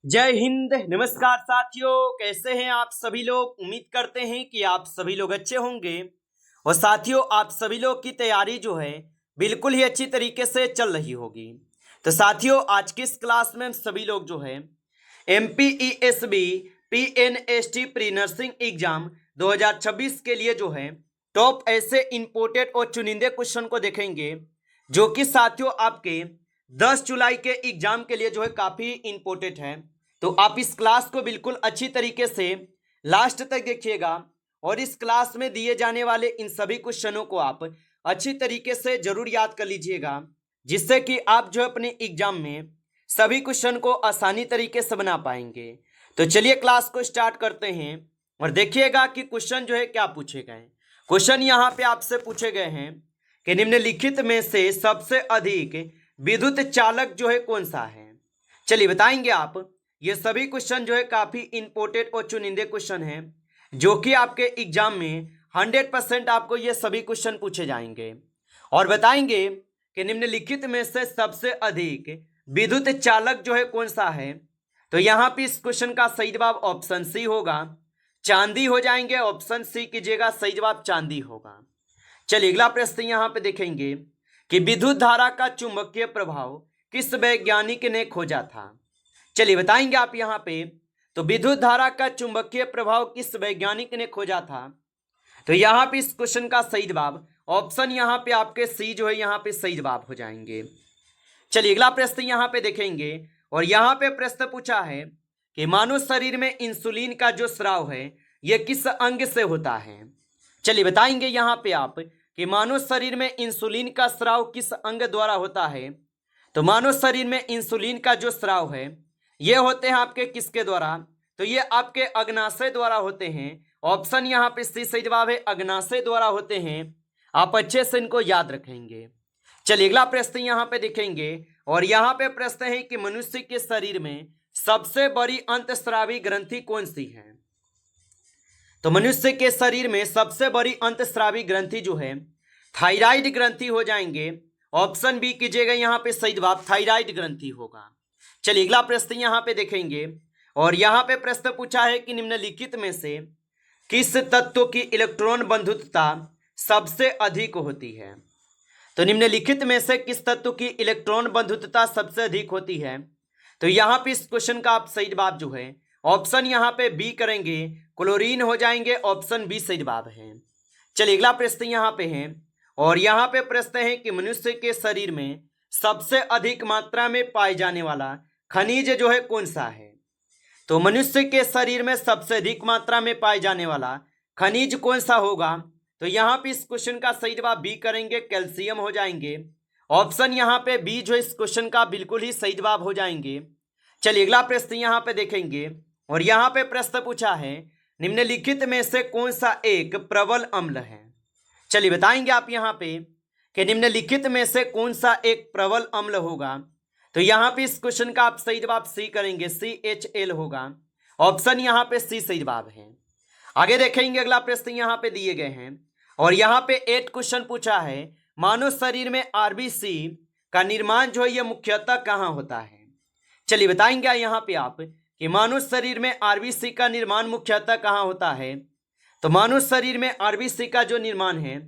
जय हिंद। नमस्कार साथियों, कैसे हैं आप सभी लोग। उम्मीद करते हैं कि आप सभी लोग अच्छे होंगे। और साथियों, आप सभी लोग की तैयारी जो है बिल्कुल ही अच्छी तरीके से चल रही होगी। तो साथियों, आज की इस क्लास में हम सभी लोग जो है MPESB PNST pre nursing exam 2026 के लिए जो है टॉप ऐसे इंपोर्टेड और चुनिंदे क्वेश्चन को देखेंगे, जो कि साथियों आपके 10 जुलाई के एग्जाम के लिए जो है काफी इंपोर्टेंट है। तो आप इस क्लास को बिल्कुल अच्छी तरीके से लास्ट तक देखिएगा और इस क्लास में दिए जाने वाले इन सभी क्वेश्चनों को आप अच्छी तरीके से जरूर याद कर लीजिएगा, जिससे कि आप जो अपने एग्जाम में सभी क्वेश्चन को आसानी तरीके से बना पाएंगे। तो चलिए क्लास को स्टार्ट करते हैं और देखिएगा कि क्वेश्चन जो है क्या पूछे गए। क्वेश्चन यहाँ पे आपसे पूछे गए हैं कि निम्नलिखित में से सबसे अधिक विद्युत चालक जो है कौन सा है। चलिए बताएंगे आप। ये सभी क्वेश्चन जो है काफी इंपोर्टेंट और चुनिंदे क्वेश्चन हैं, जो कि आपके एग्जाम में 100% आपको ये सभी क्वेश्चन पूछे जाएंगे और बताएंगे कि निम्नलिखित में से सबसे अधिक विद्युत चालक जो है कौन सा है। तो यहाँ पे इस क्वेश्चन का सही जवाब ऑप्शन सी होगा, चांदी हो जाएंगे। ऑप्शन सी कीजिएगा, सही जवाब चांदी होगा। चलिए अगला प्रश्न यहाँ पे देखेंगे कि विद्युत धारा का चुंबकीय प्रभाव किस वैज्ञानिक ने खोजा था। चलिए बताएंगे आप यहाँ पे। तो विद्युत धारा का चुंबकीय प्रभाव किस वैज्ञानिक ने खोजा था। तो यहाँ पे इस क्वेश्चन का सही जवाब ऑप्शन यहाँ पे आपके सी जो है यहाँ पे सही जवाब हो जाएंगे। चलिए अगला प्रश्न यहाँ पे देखेंगे और यहाँ पे प्रश्न पूछा है कि मानव शरीर में इंसुलिन का जो स्राव है यह किस अंग से होता है। चलिए बताएंगे यहाँ पे आप कि मानव शरीर में इंसुलिन का स्राव किस अंग द्वारा होता है। तो मानव शरीर में इंसुलिन का जो स्राव है ये होते हैं आपके किसके द्वारा। तो ये आपके अग्नाशय द्वारा होते हैं। ऑप्शन यहाँ पे सी सही जवाब है, अग्नाशय द्वारा होते हैं। आप अच्छे से इनको याद रखेंगे। चलिए अगला प्रश्न यहाँ पे देखेंगे और यहाँ पे प्रश्न है कि मनुष्य के शरीर में सबसे बड़ी अंतस्रावी ग्रंथि कौन सी है। तो मनुष्य के शरीर में सबसे बड़ी अंतस्रावी ग्रंथि जो है थायराइड ग्रंथि हो जाएंगे। ऑप्शन बी कीजिएगा, यहाँ पे सही जवाब थायराइड ग्रंथि होगा। चलिए अगला प्रश्न यहाँ पे देखेंगे और यहाँ पे प्रश्न पूछा है कि निम्नलिखित में से किस तत्व की इलेक्ट्रॉन बंधुता सबसे अधिक होती है। तो निम्नलिखित में से किस तत्व की इलेक्ट्रॉन बंधुता सबसे अधिक होती है। तो यहाँ पे इस क्वेश्चन का आप सही जवाब जो है ऑप्शन यहाँ पे बी करेंगे, क्लोरीन हो जाएंगे। ऑप्शन बी सही जवाब है। चलिए अगला प्रश्न यहाँ पे है और यहाँ पे प्रश्न है कि मनुष्य के शरीर में सबसे अधिक मात्रा में पाए जाने वाला खनिज जो है कौन सा है। तो मनुष्य के शरीर में सबसे अधिक मात्रा में पाए जाने वाला खनिज कौन सा होगा। तो यहाँ पे इस क्वेश्चन का सही जवाब बी करेंगे, कैल्शियम हो जाएंगे। ऑप्शन यहाँ पे बी जो इस क्वेश्चन का बिल्कुल ही सही जवाब हो जाएंगे। चलिए अगला प्रश्न यहाँ पे देखेंगे और यहाँ पे प्रश्न पूछा है निम्नलिखित में से कौन सा एक प्रबल अम्ल है। चलिए बताएंगे आप यहाँ पे कि निम्नलिखित में से कौन सा एक प्रबल अम्ल होगा। तो यहाँ पे इस क्वेश्चन का आप सही जवाब सी करेंगे, CHL होगा। ऑप्शन यहाँ पे सी सही जवाब है। आगे देखेंगे अगला प्रश्न यहाँ पे दिए गए हैं और यहाँ पे 8 क्वेश्चन पूछा है मानव शरीर में RBC का निर्माण जो है ये मुख्यतः कहाँ होता है। चलिए बताएंगे यहाँ पे आप कि मानव शरीर में RBC का निर्माण मुख्यतः कहाँ होता है। तो मानव शरीर में RBC का जो निर्माण है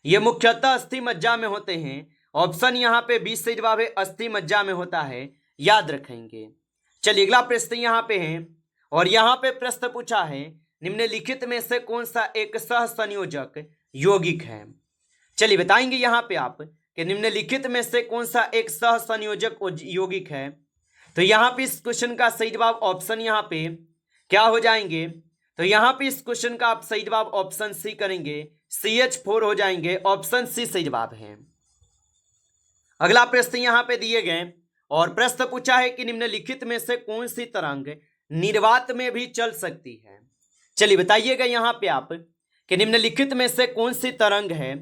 ये मुख्यतः अस्थि मज्जा में होते हैं। ऑप्शन यहाँ पे 20 सही जवाब है, अस्थि मज्जा में होता है, याद रखेंगे। चलिए अगला प्रश्न यहाँ पे है और यहाँ पे प्रश्न पूछा है निम्नलिखित में से कौन सा एक सहसंयोजक यौगिक है। चलिए बताएंगे यहाँ पे आप कि निम्नलिखित में से कौन सा एक सहसंयोजक यौगिक है। तो यहाँ पे इस क्वेश्चन का सही जवाब ऑप्शन यहाँ पे क्या हो जाएंगे। तो यहाँ पे इस क्वेश्चन का आप सही जवाब ऑप्शन सी करेंगे, CH4 हो जाएंगे। ऑप्शन सी सही जवाब है। अगला प्रश्न यहाँ पे दिए गए और प्रश्न पूछा है कि निम्नलिखित में से कौन सी तरंग निर्वात में भी चल सकती है। चलिए बताइएगा यहाँ पे आप कि निम्नलिखित में से कौन सी तरंग है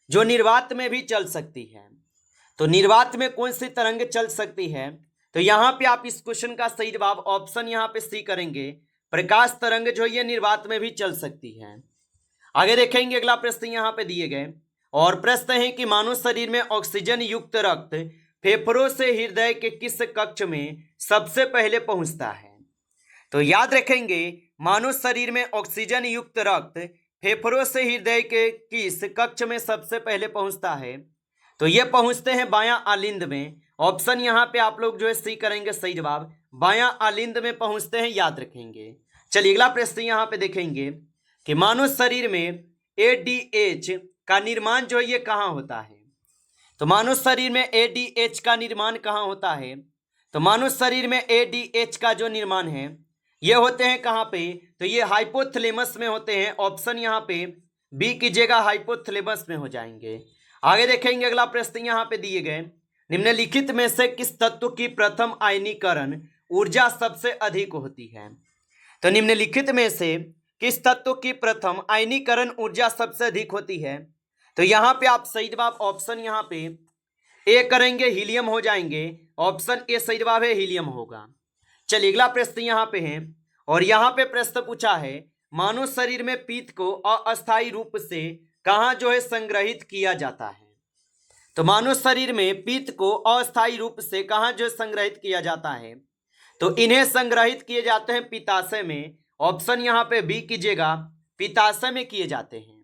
जो निर्वात में भी चल सकती है। तो निर्वात में कौन सी तरंग चल सकती है। तो यहाँ पे आप इस क्वेश्चन का सही जवाब ऑप्शन यहाँ पे सी करेंगे, प्रकाश तरंग जो ये निर्वात में भी चल सकती है। आगे देखेंगे अगला प्रश्न यहाँ पे दिए गए और प्रश्न है कि मानव शरीर में ऑक्सीजन युक्त रक्त फेफड़ों से हृदय के किस कक्ष में सबसे पहले पहुंचता है। तो याद रखेंगे मानव शरीर में ऑक्सीजन युक्त रक्त फेफड़ों से हृदय के किस कक्ष में सबसे पहले पहुंचता है? तो ये पहुंचते हैं बायां आलिंद में। ऑप्शन यहाँ पे आप लोग जो है सी करेंगे सही जवाब, बायां आलिंद में पहुंचते हैं, याद रखेंगे। चलिए अगला प्रश्न यहाँ पे देखेंगे कि मानव शरीर में एडीएच का निर्माण जो है ये कहाँ होता है? तो मानव शरीर में एडीएच का निर्माण कहाँ होता है? तो मानव शरीर में एडीएच का जो निर्माण है ये होते हैं कहाँ पे? तो ये हाइपोथैलेमस में होते हैं। ऑप्शन यहाँ पे बी कीजिएगा, हाइपोथैलेमस में हो जाएंगे। आगे देखेंगे अगला प्रश्न यहाँ पे दिए गए, निम्नलिखित में से किस तत्व की प्रथम आयनीकरण ऊर्जा सबसे अधिक होती है? तो निम्नलिखित में से किस तत्व की प्रथम आयनीकरण ऊर्जा सबसे अधिक होती है? तो यहाँ पे आप सही जवाब ऑप्शन यहाँ पे ए करेंगे, हीलियम हो जाएंगे। ऑप्शन ए सही जवाब है, हीलियम होगा। चलिए अगला प्रश्न यहाँ पे है, और यहाँ पे प्रश्न पूछा है मानव शरीर में पित्त को अस्थायी रूप से कहाँ जो है संग्रहित किया जाता है? तो मानव शरीर में पित्त को अस्थायी रूप से कहाँ जो है संग्रहित किया जाता है? तो इन्हें संग्रहित किए जाते हैं पित्ताशय में। ऑप्शन यहाँ पे बी कीजिएगा, पित्ताशय में किए जाते हैं।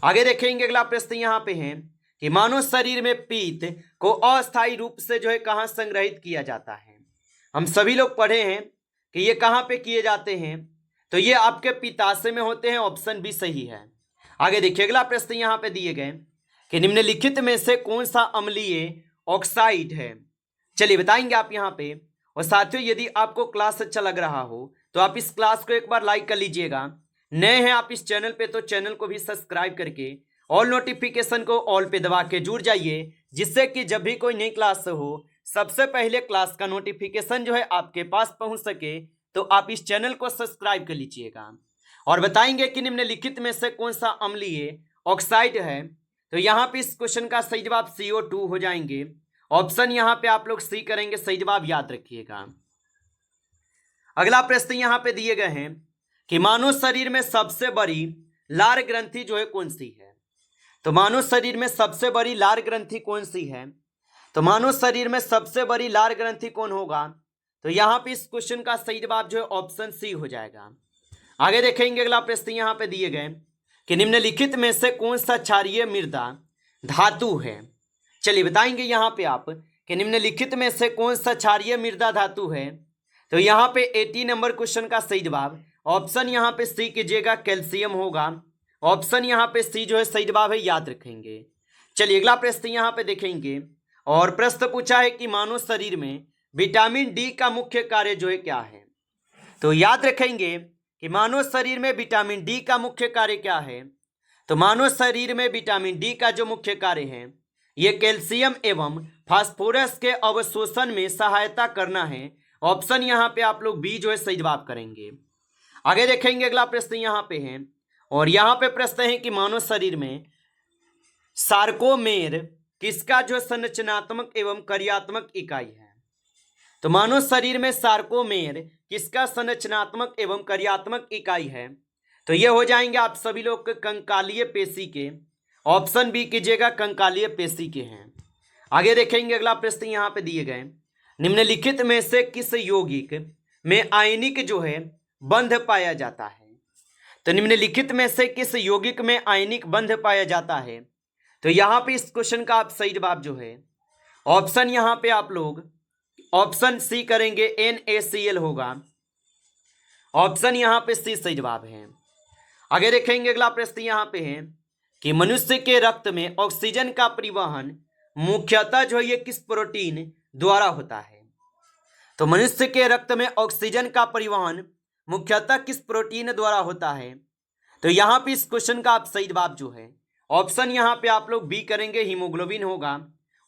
आगे देखेंगे अगला प्रश्न यहाँ पे है कि मानव शरीर में पित्त को अस्थायी रूप से जो है कहाँ संग्रहित किया जाता है? हम सभी लोग पढ़े हैं कि ये कहाँ पे किए जाते हैं, तो ये आपके पित्ताशय में होते हैं। ऑप्शन बी सही है। आगे देखिए अगला प्रश्न यहाँ पे दिए गए कि निम्नलिखित में से कौन सा अम्लीय ऑक्साइड है? चलिए बताएंगे आप यहाँ पे। और साथियों यदि आपको क्लास अच्छा लग रहा हो तो आप इस क्लास को एक बार लाइक कर लीजिएगा। नए हैं आप इस चैनल पे तो चैनल को भी सब्सक्राइब करके ऑल नोटिफिकेशन को ऑल पे दबा के जुड़ जाइए, जिससे कि जब भी कोई नई क्लास हो सबसे पहले क्लास का नोटिफिकेशन जो है आपके पास पहुंच सके। तो आप इस चैनल को सब्सक्राइब कर लीजिएगा। और बताएंगे कि निम्नलिखित में से कौन सा अम्लीय ऑक्साइड है? तो यहाँ पे इस क्वेश्चन का सही जवाब CO2 हो जाएंगे। ऑप्शन यहाँ पे आप लोग सी करेंगे, सही जवाब याद रखिएगा। अगला प्रश्न यहाँ पे दिए गए हैं कि मानव शरीर में सबसे बड़ी लार ग्रंथि जो है कौन सी है? तो मानव शरीर में सबसे बड़ी लार ग्रंथि कौन सी है? तो मानव शरीर में सबसे बड़ी लार ग्रंथि कौन होगा? तो यहाँ पे इस क्वेश्चन का सही जवाब जो है ऑप्शन सी हो जाएगा। आगे देखेंगे अगला प्रश्न यहाँ पे दिए गए कि निम्नलिखित में से कौन सा क्षारीय मृदा धातु है? चलिए बताएंगे यहाँ पे आप कि निम्नलिखित में से कौन सा क्षारीय मृदा धातु है? तो यहाँ पे 80 नंबर क्वेश्चन का सही जवाब ऑप्शन यहाँ पे सी कीजिएगा, कैल्शियम होगा। ऑप्शन यहाँ पे सी जो है सही जवाब है, याद रखेंगे। चलिए अगला प्रश्न यहाँ पे देखेंगे, और प्रश्न पूछा है कि मानव शरीर में विटामिन डी का मुख्य कार्य जो है क्या है? तो याद रखेंगे कि मानव शरीर में विटामिन डी का मुख्य कार्य क्या है? तो मानव शरीर में विटामिन डी का जो मुख्य कार्य है ये कैल्शियम एवं फास्फोरस के अवशोषण में सहायता करना है। ऑप्शन यहाँ पे आप लोग बी जो है सही जवाब करेंगे। आगे देखेंगे अगला प्रश्न यहाँ पे है, और यहाँ पे प्रश्न है कि मानव शरीर में सार्कोमेर किसका जो संरचनात्मक एवं कार्यात्मक इकाई है? तो मानव शरीर में सार्कोमेर किसका संरचनात्मक एवं कार्यात्मक इकाई है? तो ये हो जाएंगे आप सभी लोग कंकालीय पेशी के। ऑप्शन बी कीजिएगा, कंकालीय पेशी के हैं। आगे देखेंगे अगला प्रश्न यहाँ पे दिए गए, निम्नलिखित में से किस यौगिक में आयनिक जो है बंध पाया जाता है? तो निम्नलिखित में से किस यौगिक में आयनिक बंध पाया जाता है? तो यहाँ पे इस क्वेश्चन का आप सही जवाब जो है ऑप्शन यहाँ पे आप लोग ऑप्शन सी करेंगे, NaCl होगा। ऑप्शन यहाँ पे सी सही जवाब है। आगे देखेंगे अगला प्रश्न यहाँ पे है कि मनुष्य के रक्त में ऑक्सीजन का परिवहन मुख्यतः जो है ये किस प्रोटीन द्वारा होता है? तो मनुष्य के रक्त में ऑक्सीजन का परिवहन मुख्यतः किस प्रोटीन द्वारा होता है? तो यहाँ पे इस क्वेश्चन का आप सही जवाब जो है ऑप्शन यहाँ पे आप लोग बी करेंगे, हीमोग्लोबिन होगा।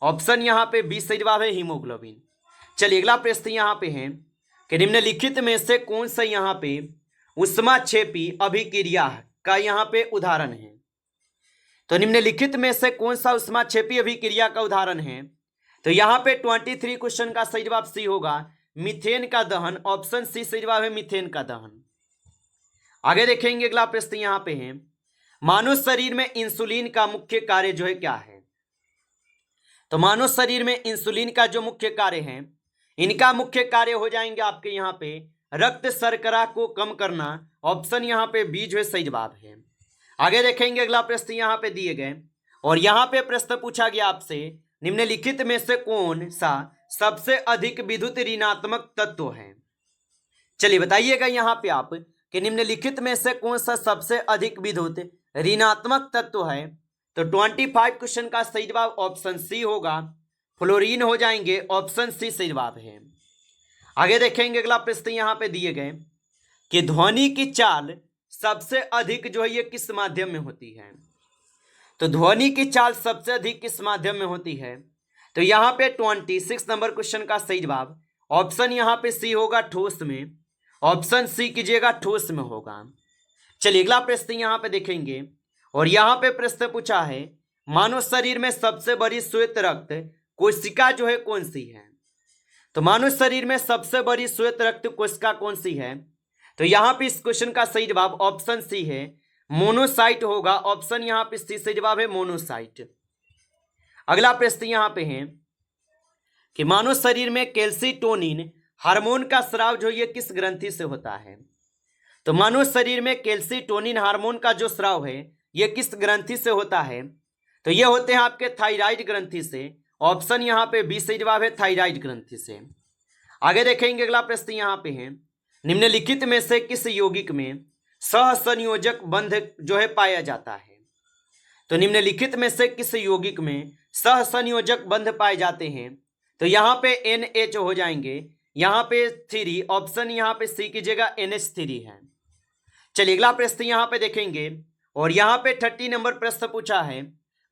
ऑप्शन यहाँ पे बी सही जवाब है, हीमोग्लोबिन। चलिए अगला प्रश्न यहाँ पे है कि निम्नलिखित में से कौन सा यहाँ पे उष्माक्षेपी अभिक्रिया का यहाँ पे उदाहरण है? तो निम्नलिखित में से कौन सा उष्माक्षेपी अभिक्रिया का उदाहरण है? तो यहाँ पे 23 क्वेश्चन का सही जवाब सी होगा, मीथेन का दहन। ऑप्शन सी सही जवाब है, मीथेन का दहन। आगे देखेंगे अगला प्रश्न यहाँ पे है, मानव शरीर में इंसुलिन का मुख्य कार्य जो है क्या है? तो मानव शरीर में इंसुलिन का जो मुख्य कार्य है, इनका मुख्य कार्य हो जाएंगे आपके यहाँ पे रक्त शर्करा को कम करना। ऑप्शन यहाँ पे बी जो है सही जवाब है। आगे देखेंगे अगला प्रश्न यहाँ पे दिए गए और यहाँ पे प्रश्न पूछा गया आपसे, निम्नलिखित में से कौन सा सबसे अधिक विद्युत ऋणात्मक तत्व है। चलिए बताइएगा यहाँ पे आप कि निम्नलिखित में से कौन सा सबसे अधिक विद्युत ऋणात्मक तत्व है। तो 25 क्वेश्चन का सही जवाब ऑप्शन सी होगा, फ्लोरीन हो जाएंगे। ऑप्शन सी सही जवाब है। आगे देखेंगे अगला प्रश्न यहाँ पे दिए गए कि ध्वनि की चाल सबसे अधिक जो है ये किस माध्यम में होती है। तो ध्वनि की चाल सबसे अधिक किस माध्यम में होती है। तो यहाँ पे 26 नंबर क्वेश्चन का सही जवाब ऑप्शन यहाँ पे सी होगा, ठोस में। ऑप्शन सी कीजिएगा, ठोस में होगा। चलिए अगला प्रश्न यहाँ पे देखेंगे और यहाँ पे प्रश्न पूछा है, मानव शरीर में सबसे बड़ी श्वेत रक्त कोशिका जो है कौन सी है। तो मानव शरीर में सबसे बड़ी श्वेत रक्त कोशिका कौन सी है। तो यहाँ पे इस क्वेश्चन का सही जवाब ऑप्शन सी है, मोनोसाइट होगा। ऑप्शन यहाँ पे सी सही जवाब है, मोनोसाइट। अगला प्रश्न यहाँ पे है कि मानव शरीर में कैल्सीटोनिन हार्मोन का स्राव जो ये किस ग्रंथि से होता है। तो मानव शरीर में कैल्सीटोनिन हार्मोन का जो स्राव है ये किस ग्रंथि से होता है। तो ये होते हैं आपके थायराइड ग्रंथि से। ऑप्शन यहाँ पे बी सही जवाब है, थायराइड ग्रंथि से। आगे देखेंगे अगला प्रश्न यहाँ पे है, निम्नलिखित में से किस यौगिक में सहसंयोजक बंध जो है पाया जाता है। तो निम्नलिखित में से किस यौगिक में सहसंयोजक बंध पाए जाते हैं। तो यहाँ पे NH हो जाएंगे, यहाँ पे 3। ऑप्शन यहाँ पे सी कीजिएगा, NH3 है। चलिए अगला प्रश्न यहाँ पे देखेंगे और यहाँ पे 30 नंबर प्रश्न पूछा है,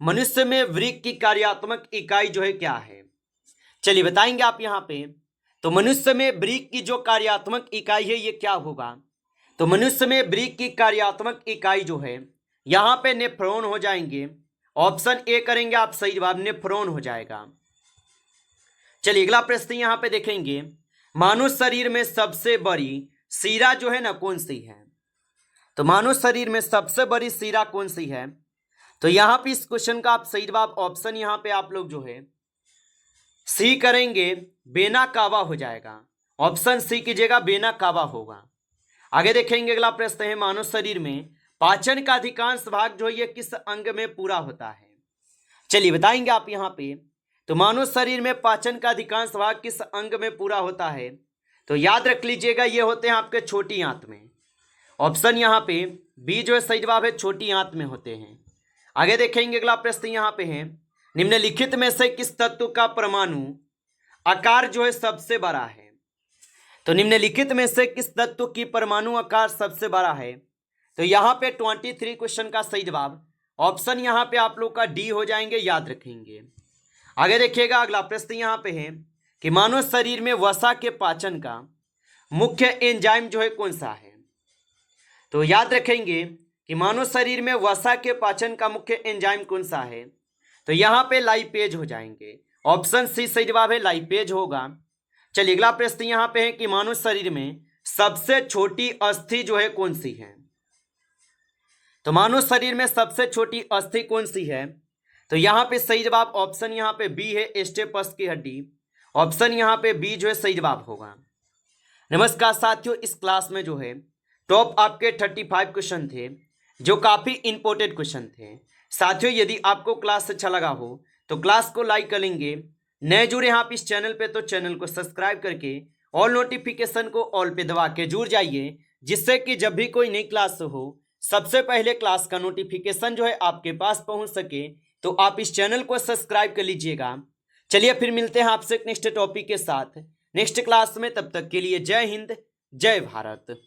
मनुष्य में वृक्क की कार्यात्मक इकाई जो है क्या है। चलिए बताएंगे आप यहाँ पे। तो मनुष्य में वृक्क की जो कार्यात्मक इकाई है ये क्या होगा। तो मनुष्य में वृक्क की कार्यात्मक इकाई जो है यहाँ पे नेफ्रॉन हो जाएंगे। ऑप्शन ए करेंगे आप, सही जवाब नेफ्रॉन हो जाएगा। चलिए अगला प्रश्न यहाँ पे देखेंगे, मानव शरीर में सबसे बड़ी शिरा जो है ना कौन सी है। तो मानव शरीर में सबसे बड़ी शिरा कौन सी है। तो यहाँ पे इस क्वेश्चन का आप सही जवाब ऑप्शन यहाँ पे आप लोग जो है सी करेंगे, वेना कावा हो जाएगा। ऑप्शन सी कीजिएगा, वेना कावा होगा। आगे देखेंगे अगला प्रश्न है, मानव शरीर में पाचन का अधिकांश भाग जो है ये किस अंग में पूरा होता है। चलिए बताएंगे आप यहाँ पे। तो मानव शरीर में पाचन का अधिकांश भाग किस अंग में पूरा होता है। तो याद रख लीजिएगा ये होते हैं आपके छोटी आंत में। ऑप्शन यहाँ पे बी जो है सही जवाब है, छोटी आंत में होते हैं। आगे देखेंगे अगला प्रश्न यहाँ पे है, निम्नलिखित में से किस तत्व का परमाणु आकार जो है सबसे बड़ा है। तो निम्नलिखित में से किस तत्व की परमाणु आकार सबसे बड़ा है। तो यहाँ पे 23 क्वेश्चन का सही जवाब ऑप्शन यहाँ पे आप लोग का डी हो जाएंगे, याद रखेंगे। आगे देखिएगा अगला प्रश्न यहाँ पे है कि मानव शरीर में वसा के पाचन का मुख्य एंजाइम जो है कौन सा है। तो याद रखेंगे कि मानव शरीर में वसा के पाचन का मुख्य एंजाइम कौन सा है। तो यहाँ पे लाइपेज हो जाएंगे। ऑप्शन सी सही जवाब है, लाइपेज होगा। चलिए अगला प्रश्न यहाँ पे है कि मानव शरीर में सबसे छोटी अस्थि जो है कौन सी है। तो मानव शरीर में सबसे छोटी अस्थि कौन सी है। तो यहाँ पे सही जवाब ऑप्शन यहाँ पे बी है, स्टेपस की हड्डी। ऑप्शन यहाँ पे बी जो है सही जवाब होगा। नमस्कार साथियों, इस क्लास में जो है टॉप आपके 35 क्वेश्चन थे जो काफ़ी इंपॉर्टेंट क्वेश्चन थे। साथियों यदि आपको क्लास अच्छा लगा हो तो क्लास को लाइक कर लेंगे। नए जुड़े हैं आप इस चैनल पे तो चैनल को सब्सक्राइब करके ऑल नोटिफिकेशन को ऑल पे दबा के जुड़ जाइए, जिससे कि जब भी कोई नई क्लास हो सबसे पहले क्लास का नोटिफिकेशन जो है आपके पास पहुंच सके। तो आप इस चैनल को सब्सक्राइब कर लीजिएगा। चलिए फिर मिलते हैं आपसे नेक्स्ट टॉपिक के साथ नेक्स्ट क्लास में। तब तक के लिए जय हिंद, जय भारत।